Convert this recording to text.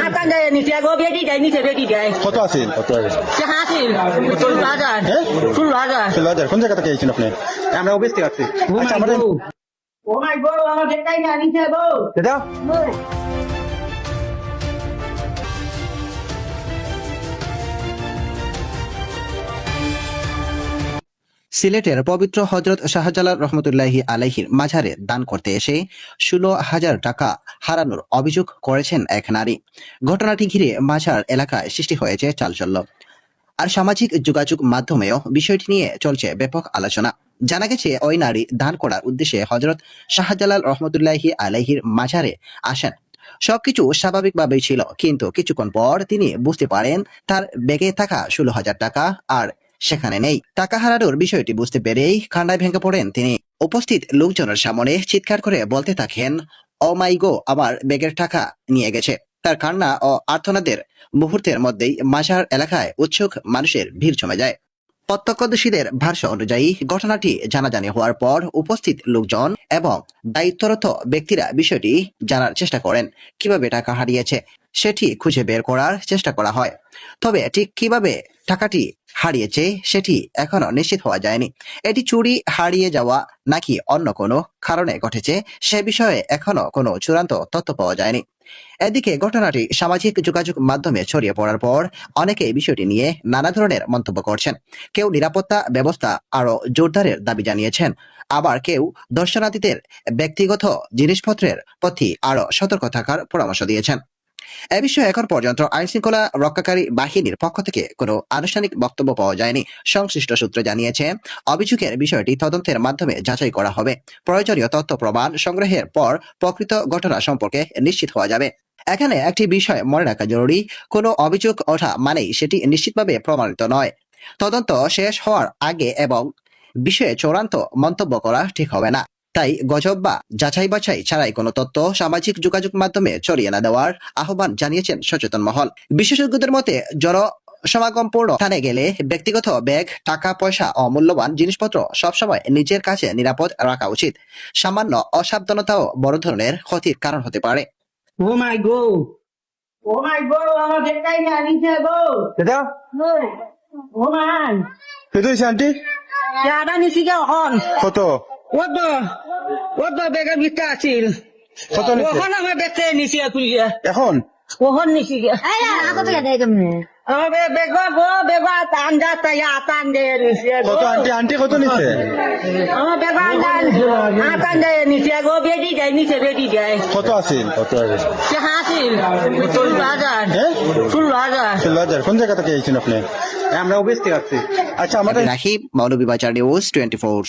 আতান দেয় নিচে গো বেটি যায় নিচে বেটি যায় কত আছিল? সে হাসিল 16,000 হ্যাঁ 16,000 16,000 কোন জায়গা থেকে এসেছেন আপনি? আমরা অফিস থেকে আসছি। আচ্ছা আমাদের ও মাই গড আমার দেখাই না নিচে গো দাদা সিলেটের পবিত্র হজরত শাহজালাল রহমতুল্লাহি আলাইহির মাঝারে দান করতে এসে 16,000 টাকা হারানোর অভিযোগ করেছেন এক নারী। ঘটনাটি ঘিরে মাঝার এলাকায় সৃষ্টি হয়েছে চাঞ্চল্য। আর সামাজিক যোগাযোগ মাধ্যমেও বিষয়টি নিয়ে চলছে ব্যাপক আলোচনা। জানা গেছে ওই নারী দান করার উদ্দেশ্যে হজরত শাহজালাল রহমতুল্লাহি আলাইহির মাঝারে আসেন। সবকিছু স্বাভাবিকভাবেই ছিল, কিন্তু কিছুক্ষণ পর তিনি বুঝতে পারেন তার ব্যাগে থাকা 16,000 টাকা আর সেখানে নেই। টাকা হারানোর বিষয়টি বুঝতে পেরেই কান্নায় ভেঙে পড়েন তিনি। উপস্থিত লোকজনের সামনে চিৎকার করে বলতে থাকেন, ও মাই গো, আমার ব্যাগের টাকা নিয়ে গেছে। তার কান্না ও আর্তনাদের মুহূর্তের মধ্যেই মাঝার এলাকায় উৎসুক মানুষের ভিড় জমে যায়। প্রত্যক্ষদর্শীদের ভাষ্য অনুযায়ী ঘটনাটি জানাজানি হওয়ার পর উপস্থিত লোকজন এবং দায়িত্বরত ব্যক্তিরা বিষয়টি জানার চেষ্টা করেন। কিভাবে টাকা হারিয়েছে সেটি খুঁজে বের করার চেষ্টা করা হয়, তবে ঠিক কিভাবে টাকাটি হারিয়েছে সেটি এখনো নিশ্চিত হওয়া যায়নি। এটি চুরি, হারিয়ে যাওয়া নাকি অন্য কোনো কারণে ঘটেছে সে বিষয়ে এখনো কোনো চূড়ান্ত তথ্য পাওয়া যায়নি। এদিকে ঘটনাটি সামাজিক যোগাযোগ মাধ্যমে ছড়িয়ে পড়ার পর অনেকে বিষয়টি নিয়ে নানা ধরনের মন্তব্য করছেন। কেউ নিরাপত্তা ব্যবস্থা আরো জোরদারের দাবি জানিয়েছেন, আবার কেউ দর্শনার্থীদের ব্যক্তিগত জিনিসপত্রের প্রতি আরো সতর্ক থাকার পরামর্শ দিয়েছেন। এ বিষয়ে এখন পর্যন্ত আইন শৃঙ্খলা রক্ষাকারী বাহিনীর পক্ষ থেকে কোনো আনুষ্ঠানিক বক্তব্য পাওয়া যায়নি। সংশ্লিষ্ট সূত্র জানিয়েছে, অভিযোগের বিষয়টি তদন্তের মাধ্যমে যাচাই করা হবে। প্রয়োজনীয় তথ্য প্রমাণ সংগ্রহের পর প্রকৃত ঘটনা সম্পর্কে নিশ্চিত হওয়া যাবে। এখানে একটি বিষয় মনে রাখা জরুরি, কোনো অভিযোগ ওঠা মানেই সেটি নিশ্চিতভাবে প্রমাণিত নয়। তদন্ত শেষ হওয়ার আগে এবং বিষয়ে চূড়ান্ত মন্তব্য করা ঠিক হবে না। তাই গজব বা যাচাই বাছাই ছাড়াই কোনো তথ্য সামাজিক যোগাযোগ মাধ্যমে ছড়িয়ে না দেওয়ার আহ্বান জানিয়েছেন সচেতন মহল। বিশেষজ্ঞদের মতে, সমাগমপূর্ণ স্থানে গেলে ব্যক্তিগত ব্যাগ, টাকা পয়সা ও মূল্যবান জিনিসপত্র সবসময় নিজের কাছে নিরাপদ রাখা উচিত। সামান্য অসাবধানতাও বড় ধরনের ক্ষতির কারণ হতে পারে। ও মাই গড আমার দেখাই না নিচে গো দাদা ও মাই কত হয়েছে আন্টি? আদা নিচে গো হন কত ও তো বেগের ভিতরে আছিল কত নিছে? ওখান আমার বেচে নিচে তুলিয়া এখন ওখান নিচে গিয়া আমার বেগ গো বেগ টান যা তাই আতান দে নিচে গো কত আন্টি? আন্টি কত নিছে? আমার বেগ আতান দে নিচে গো বেটি যায় নিচে বেটি যায় কত আছিল? সে হাসিল 16,000 হ্যাঁ 16,000 16,000 কোন জায়গা থেকে এসেছেন আপনি? আমরা অফিস থেকে আসছি। আচ্ছা আমাদের রাখি, মৌলভীবাজার নিউজ 24।